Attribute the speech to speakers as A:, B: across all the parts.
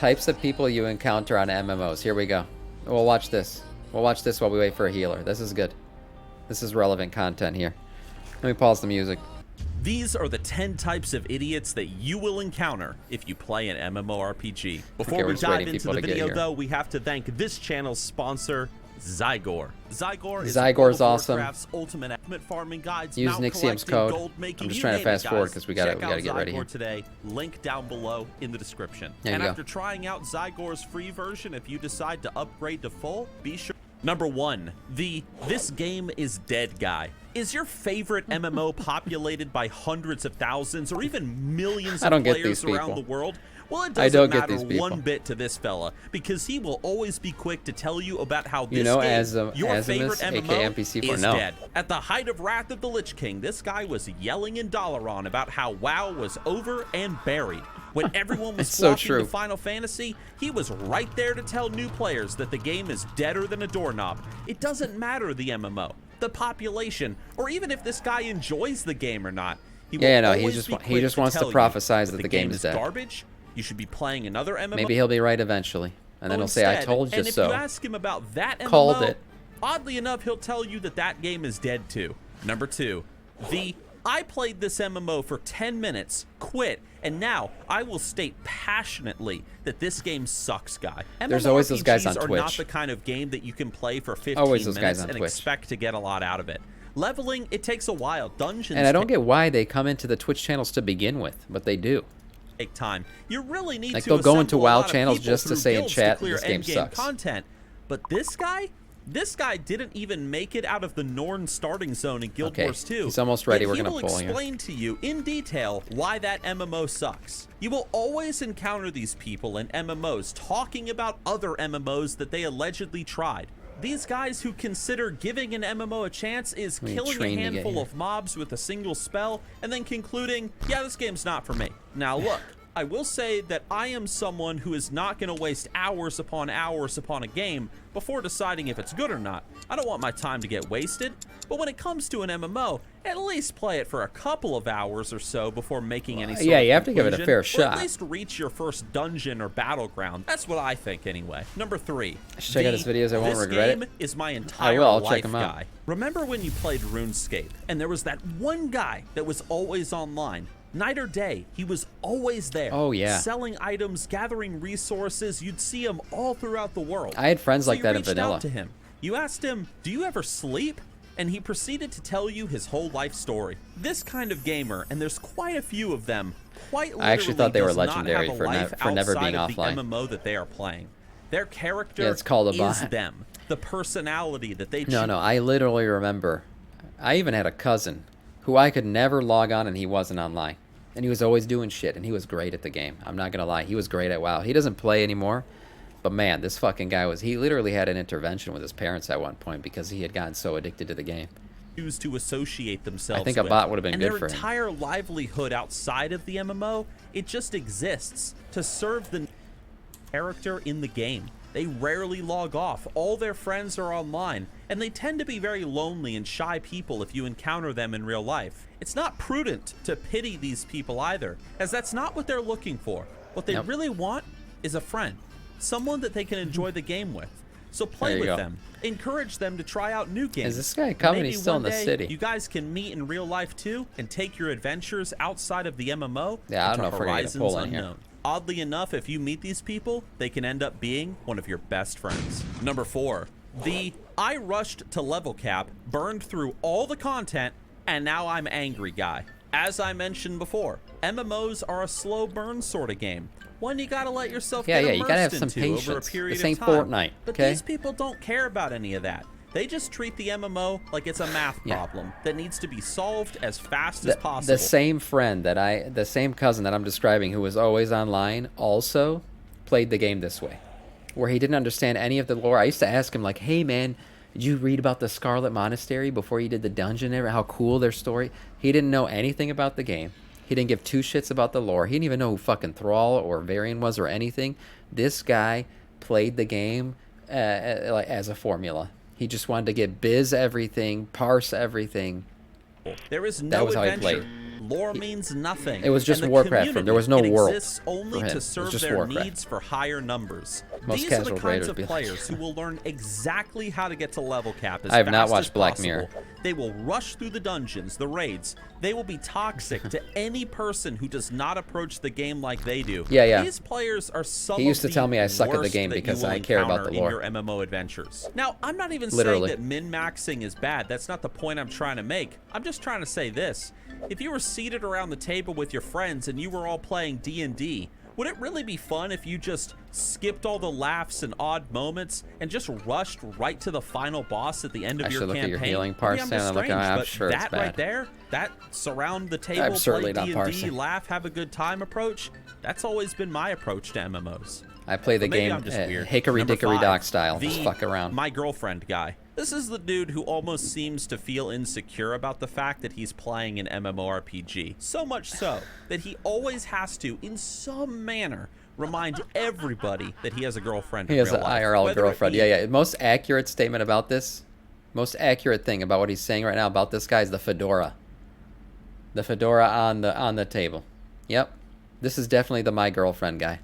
A: Types of people you encounter on MMOs. Here we go. We'll watch this. We'll watch this while we wait for a healer. This is good. This is relevant content here. Let me pause the music.
B: These are the 10 types of idiots that you will encounter if you play an MMORPG. Before we dive into the video, though, we have to thank this channel's sponsor, Zygor. Zygor is
A: Zygor's awesome.
B: Warcraft's ultimate farming guides.
A: Use Nixium's code. I'm just trying to fast forward because we gotta get ready here.
B: Today, link down below in the description.
A: And
B: after trying out Zygor's free version, if you decide to upgrade to full, be sure. Number 1, the "this game is dead" guy. Is your favorite MMO populated by hundreds of thousands or even millions of players around the world? Well, it doesn't matter one bit to this fella, because he will always be quick to tell you about how this game, your favorite MMO, is dead. At the height of Wrath of the Lich King, this guy was yelling in Dalaran about how WoW was over and buried. When everyone was flocking to Final Fantasy, he was right there to tell new players that the game is deader than a doorknob. It doesn't matter the MMO, the population, or even if this guy enjoys the game or not. He just wants to prophesize that the game is dead. Garbage. You should be playing another MMO.
A: Maybe he'll be right eventually, and then he'll say, "I told you so."
B: And if you ask him about that MMO,
A: called it.
B: Oddly enough, he'll tell you that that game is dead too. Number 2, the "I played this MMO for 10 minutes, quit, and now I will state passionately that this game sucks" guy.
A: There's always those guys on Twitch.
B: Are not the kind of game that you can play for 15 minutes and expect to get a lot out of it. Leveling, it takes a while. Dungeons,
A: and I don't get why they come into the Twitch channels to begin with, but they do.
B: Take time. You really need
A: like
B: to
A: they'll go into WoW channels just to say in chat this game sucks.
B: Content. But this guy didn't even make it out of the Norn starting zone in Guild Wars 2.
A: He's almost ready. We're gonna pull him.
B: He will explain to you in detail why that MMO sucks. You will always encounter these people in MMOs talking about other MMOs that they allegedly tried. These guys who consider giving an MMO a chance is killing a handful of mobs with a single spell and then concluding, yeah, this game's not for me. Now look, I will say that I am someone who is not going to waste hours upon a game before deciding if it's good or not. I don't want my time to get wasted, but when it comes to an MMO, at least play it for a couple of hours or so before making any sort of
A: you have to give it a fair shot.
B: Or at least reach your first dungeon or battleground. That's what I think anyway. Number 3.
A: Check out his videos. I won't regret it.
B: This game is my entire life guy. Remember when you played RuneScape and there was that one guy that was always online? Night or day, he was always there.
A: Oh, yeah.
B: Selling items, gathering resources. You'd see him all throughout the world.
A: I had friends like that in vanilla.
B: You reached out to him. You asked him, "Do you ever sleep?" And he proceeded to tell you his whole life story. This kind of gamer, and there's quite a few of them, quite literally
A: I actually thought they were legendary for never being offline.
B: The MMO that they are playing. Their character
A: it's called a
B: is them. The personality that they choose.
A: No, I literally remember. I even had a cousin who I could never log on and he wasn't online. And he was always doing shit, and he was great at the game. I'm not going to lie. He was great at WoW. He doesn't play anymore, but man, this fucking guy he literally had an intervention with his parents at one point because he had gotten so addicted to the game.
B: Choose to associate themselves
A: I think a bot would have been good for him.
B: And their entire livelihood outside of the MMO, it just exists to serve the character in the game. They rarely log off. All their friends are online, and they tend to be very lonely and shy people if you encounter them in real life. It's not prudent to pity these people either, as that's not what they're looking for. What they really want is a friend, someone that they can enjoy the game with. So play with them. Encourage them to try out new games.
A: Is this guy coming? He's still in the city.
B: You guys can meet in real life too and take your adventures outside of the MMO
A: I don't know if we're going to pull in here.
B: Oddly enough, if you meet these people, they can end up being one of your best friends. Number 4, the "I rushed to level cap, burned through all the content, and now I'm angry" guy. As I mentioned before, MMOs are a slow burn sort of game. One you gotta let yourself get immersed
A: you gotta have some
B: into
A: patience.
B: over a period
A: This ain't
B: of time.
A: Fortnite,
B: But these people don't care about any of that. They just treat the MMO like it's a math problem that needs to be solved as fast as possible.
A: The same the same cousin that I'm describing who was always online also played the game this way, where he didn't understand any of the lore. I used to ask him like, "Hey man, did you read about the Scarlet Monastery before you did the dungeon? How cool their story?" He didn't know anything about the game. He didn't give two shits about the lore. He didn't even know who fucking Thrall or Varian was or anything. This guy played the game as a formula. He just wanted to get biz everything, parse everything.
B: There is no adventure, Lore means nothing.
A: It was just
B: and the
A: Warcraft for him. There was no
B: community,
A: world
B: it exists only
A: for him.
B: to
A: It was
B: serve
A: just
B: their
A: Warcraft.
B: needs for higher numbers.
A: Most
B: These are the
A: casual
B: kinds
A: raiders
B: of
A: be like-
B: players who will learn exactly how to get to level cap as
A: I have not
B: fast
A: watched
B: as
A: Black
B: possible.
A: Mirror.
B: They will rush through the dungeons, the raids. They will be toxic to any person who does not approach the game like they do.
A: Yeah, yeah.
B: These players are some
A: He used
B: of
A: to tell
B: the
A: me I suck at the
B: worst
A: game
B: that you
A: because
B: will
A: I care about
B: encounter
A: the lore.
B: in your MMO adventures. Now, I'm not even
A: Literally.
B: saying that min-maxing is bad. That's not the point I'm trying to make. I'm just trying to say this. If you were seated around the table with your friends and you were all playing D&D, would it really be fun if you just skipped all the laughs and odd moments and just rushed right to the final boss at the end of
A: I
B: your
A: should look
B: campaign?
A: at your healing
B: Maybe
A: parts
B: I'm
A: and
B: just
A: I'm looking,
B: strange,
A: I'm
B: but
A: sure it's
B: that
A: bad.
B: right there, that surround the table,
A: I'm
B: play
A: certainly not
B: D&D,
A: parsing.
B: laugh, have a good time approach, that's always been my approach to MMOs.
A: I play the
B: But maybe
A: game
B: I'm just weird.
A: hickory
B: Number
A: dickory
B: 5,
A: dock style. Just
B: the
A: fuck around.
B: My girlfriend guy. This is the dude who almost seems to feel insecure about the fact that he's playing an MMORPG. So much so that he always has to, in some manner, remind everybody that he has a girlfriend in
A: He has
B: real
A: an
B: life.
A: IRL
B: Whether it
A: girlfriend.
B: be-
A: Yeah. Most accurate statement about this, most accurate thing about what he's saying right now about this guy is the fedora. The fedora on the table. Yep. This is definitely the my girlfriend guy.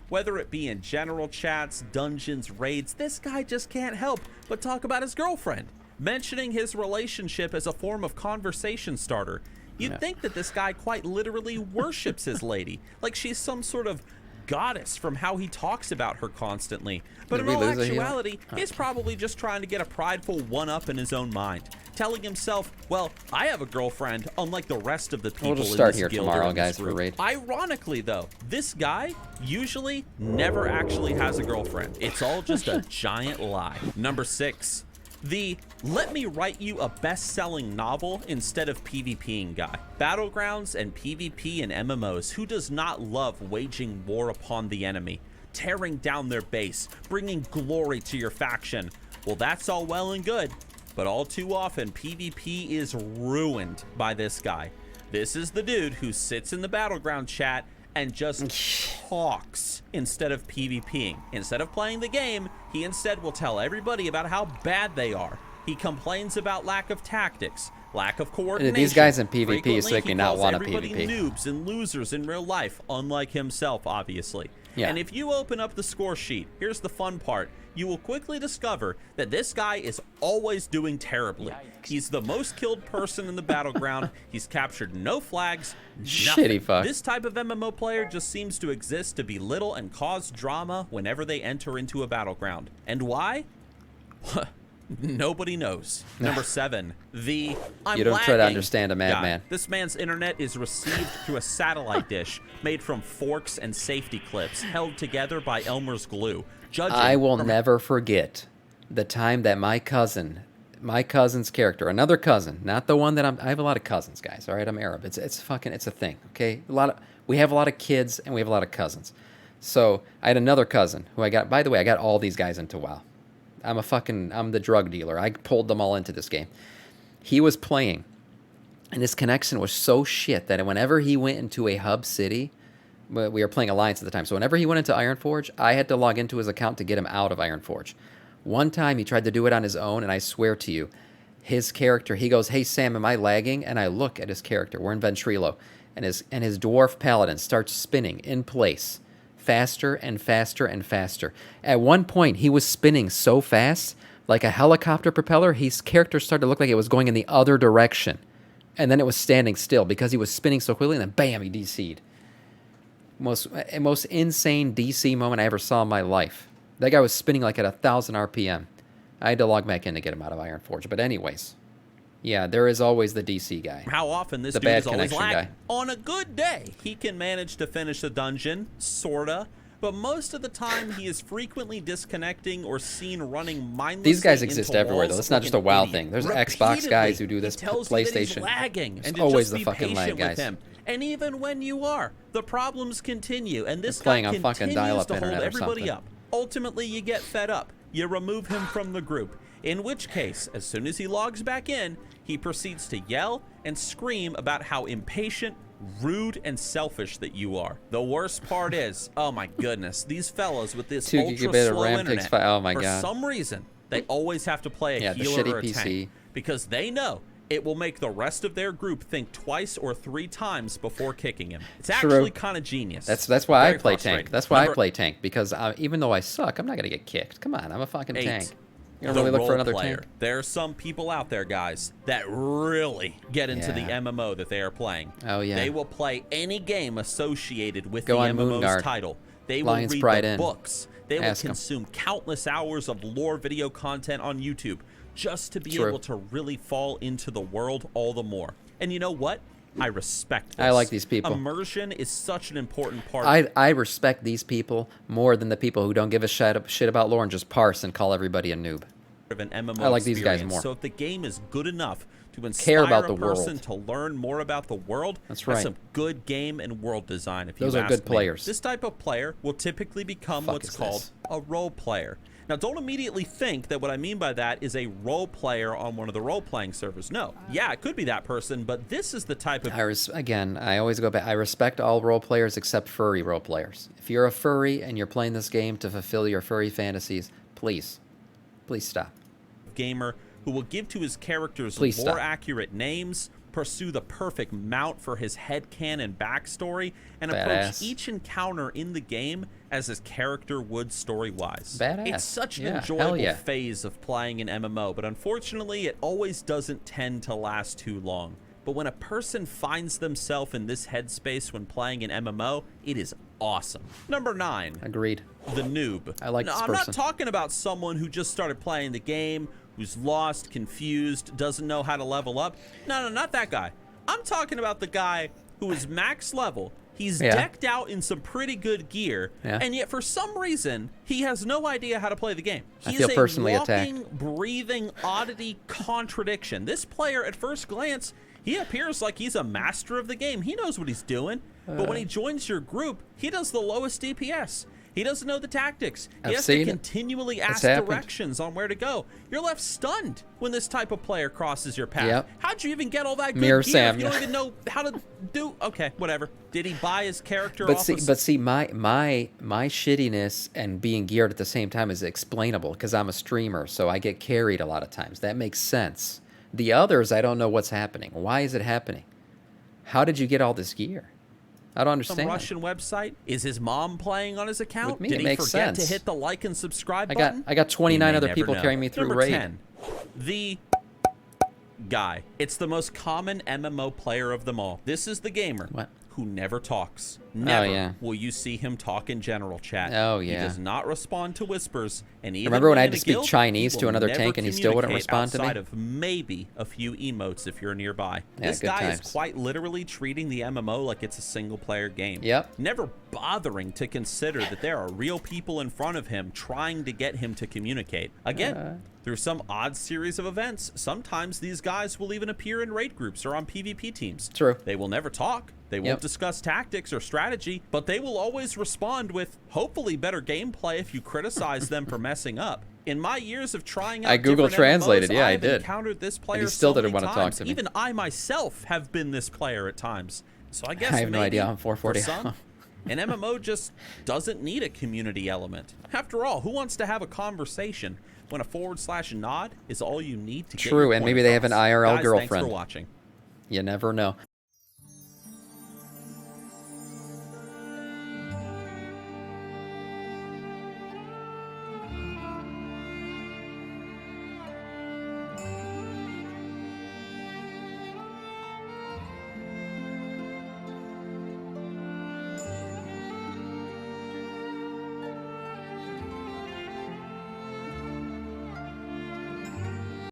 B: Whether it be in general chats, dungeons, raids, this guy just can't help but talk about his girlfriend, mentioning his relationship as a form of conversation starter. You'd think that this guy quite literally worships his lady, like she's some sort of goddess from how he talks about her constantly. But
A: Did
B: in
A: we
B: all
A: lose a heal?
B: actuality, he's probably just trying to get a prideful one-up in his own mind, telling himself, well, I have a girlfriend, unlike the rest of the people
A: just
B: in
A: start
B: this
A: here
B: guild or
A: tomorrow,
B: in this
A: guys, for
B: group.
A: raid.
B: Ironically, though, this guy usually never actually has a girlfriend. It's all just a giant lie. Number 6. The let me write you a best-selling novel instead of PvPing guy. Battlegrounds and PvP and MMOs. Who does not love waging war upon the enemy, tearing down their base, bringing glory to your faction? Well, that's all well and good, but all too often PvP is ruined by this guy. This is the dude who sits in the Battleground chat and just talks instead of PvPing. Instead of playing the game, he instead will tell everybody about how bad they are. He complains about lack of tactics, lack of coordination.
A: These guys in PvP
B: Frequently,
A: is making
B: he
A: not
B: calls
A: want a
B: everybody
A: PvP.
B: noobs and losers in real life, unlike himself, obviously.
A: Yeah.
B: And if you open up the score sheet, here's the fun part. You will quickly discover that this guy is always doing terribly. He's the most killed person in the battleground. He's captured no flags, nothing.
A: Shitty fuck.
B: This type of MMO player just seems to exist to belittle and cause drama whenever they enter into a battleground. And why? Nobody knows. Number 7, the I'm
A: You don't try to
B: lagging
A: understand a madman.
B: guy. This man's internet is received through a satellite dish made from forks and safety clips held together by Elmer's glue. Judging
A: I will
B: from
A: never forget the time that my cousin's character, another cousin, not the one that I have a lot of cousins, guys. All right, I'm Arab. It's a thing. Okay, we have a lot of kids and we have a lot of cousins. So I had another cousin who I got. By the way, I got all these guys into WoW. I'm the drug dealer. I pulled them all into this game. He was playing, and his connection was so shit that whenever he went into a hub city, we were playing Alliance at the time, so whenever he went into Ironforge, I had to log into his account to get him out of Ironforge. One time he tried to do it on his own, and I swear to you, his character, he goes, "Hey Sam, am I lagging?" And I look at his character. We're in Ventrilo, and his dwarf paladin starts spinning in place, faster and faster and faster. At one point, he was spinning so fast, like a helicopter propeller, his character started to look like it was going in the other direction. And then it was standing still because he was spinning so quickly, and then bam, he DC'd. Most insane DC moment I ever saw in my life. That guy was spinning like at 1,000 RPM. I had to log back in to get him out of Ironforge. But anyways, yeah, there is always the DC guy.
B: how often this
A: The
B: dude
A: bad
B: is always
A: connection
B: lagging.
A: guy.
B: On a good day, he can manage to finish the dungeon, sorta. But most of the time, he is frequently disconnecting or seen running mindlessly.
A: These guys exist
B: into
A: everywhere, though.
B: walls
A: It's not
B: like
A: just
B: an
A: a WoW
B: idiot.
A: thing. There's Xbox guys who do this,
B: He tells you that he's
A: PlayStation.
B: lagging,
A: There's
B: and to
A: always
B: just
A: the
B: be
A: fucking lag
B: patient with
A: guys.
B: him. And even when you are, the problems continue, and this
A: They're
B: guy
A: playing on fucking
B: continues
A: dial-up
B: to hold
A: internet or
B: everybody
A: something.
B: up. Ultimately, you get fed up. You remove him from the group. In which case, as soon as he logs back in, he proceeds to yell and scream about how impatient, rude, and selfish that you are. The worst part is, oh my goodness, these fellows with this
A: 2
B: ultra
A: gigabit of
B: slow
A: RAM
B: internet,
A: takes oh my
B: for
A: god.
B: some reason, they always have to play a
A: Yeah, the
B: healer
A: shitty
B: or a
A: PC.
B: tank because they know it will make the rest of their group think twice or 3 times before kicking him. It's actually kind of genius.
A: That's why
B: Very
A: I play
B: frustrating.
A: tank. That's why I play tank, because even though I suck, I'm not gonna get kicked. Come on, I'm a fucking
B: 8.
A: tank. You don't really look for another tank?
B: There are some people out there, guys, that really get into the MMO that they are playing.
A: Oh, yeah.
B: They will play any game associated with
A: Go
B: the
A: on
B: MMO's
A: Moonguard.
B: title. They
A: Lion's
B: will read
A: Pride
B: the
A: in.
B: books. They will
A: Ask 'em.
B: consume countless hours of lore video content on YouTube just to be able to really fall into the world all the more. And you know what? I respect this.
A: I like these people.
B: Immersion is such an important part.
A: I respect these people more than the people who don't give a shit about lore and just parse and call everybody a noob.
B: Of an MMO
A: I like these guys
B: experience.
A: more.
B: So if the game is good enough to
A: Care
B: inspire
A: about the
B: a person
A: world.
B: to learn more about the world,
A: That's right.
B: some good game and world design. If
A: Those
B: you
A: are
B: ask
A: good
B: me.
A: players.
B: This type of player will typically become
A: Fuck
B: what's
A: is
B: called
A: this?
B: a role player. Now, don't immediately think that what I mean by that is a role player on one of the role-playing servers. No. Yeah, it could be that person, but this is the type of...
A: Again, I always go back. I respect all role players except furry role players. If you're a furry and you're playing this game to fulfill your furry fantasies, please stop.
B: gamer who will give to his characters
A: Please
B: more
A: stop.
B: accurate names, pursue the perfect mount for his headcanon backstory, and
A: Badass.
B: approach each encounter in the game as his character would story-wise.
A: Badass.
B: It's such an
A: Yeah, hell
B: enjoyable
A: yeah.
B: phase of playing an MMO, but unfortunately, it always doesn't tend to last too long. But when a person finds themselves in this headspace when playing an MMO, it is awesome. Number 9.
A: Agreed.
B: The noob.
A: I like
B: Now,
A: this
B: I'm not
A: person.
B: talking about someone who just started playing the game, who's lost, confused, doesn't know how to level up. No, not that guy. I'm talking about the guy who is max level. He's decked out in some pretty good gear, and yet for some reason, he has no idea how to play the game.
A: I
B: He's
A: feel
B: a
A: personally
B: walking,
A: attacked.
B: breathing oddity contradiction. This player, at first glance, he appears like he's a master of the game. He knows what he's doing, but when he joins your group, he does the lowest DPS. He doesn't know the tactics. He has to continually ask directions on where to go. You're left stunned when this type of player crosses your path. How'd you even get all that good gear if you don't even know how to do? Okay, whatever. Did he buy his character off of...
A: But see, my shittiness and being geared at the same time is explainable because I'm a streamer, so I get carried a lot of times. That makes sense. The others, I don't know what's happening. Why is it happening? How did you get all this gear? I don't understand.
B: Some Russian website? Is his mom playing on his account?
A: With me,
B: Did
A: it
B: he
A: makes
B: forget
A: sense.
B: to hit the like and subscribe button?
A: I got 29 other people carrying me through
B: Number
A: raid.
B: 10, the guy. It's the most common MMO player of them all. This is the gamer who never talks. Never will you see him talk in general chat. He does not respond to whispers, and even
A: Remember when I had
B: in
A: to
B: a
A: speak
B: guild,
A: Chinese
B: he
A: to
B: will
A: another
B: never
A: tank and he still wouldn't
B: communicate
A: respond to me?
B: outside of maybe a few emotes if you're nearby.
A: Yeah,
B: This
A: good
B: guy
A: times.
B: is quite literally treating the MMO like it's a single-player game.
A: Yep.
B: Never bothering to consider that there are real people in front of him trying to get him to communicate. Again, through some odd series of events, sometimes these guys will even appear in raid groups or on PvP teams.
A: True.
B: They will never talk. They won't discuss tactics or strategy, but they will always respond with hopefully better gameplay if you criticize them for messing up. In my years of trying out
A: I Google
B: different
A: translated,
B: MMOs,
A: yeah, I
B: I've
A: did.
B: encountered this player
A: And he still
B: so
A: didn't
B: many
A: want to talk
B: times.
A: to me.
B: Even I myself have been this player at times. So I guess
A: I have no
B: maybe
A: idea. I'm 440.
B: for some, an MMO just doesn't need a community element. After all, who wants to have a conversation when a /nod is all you need to get your
A: True, and
B: point
A: maybe they have an
B: across?
A: IRL
B: Guys,
A: girlfriend.
B: Thanks for watching.
A: You never know.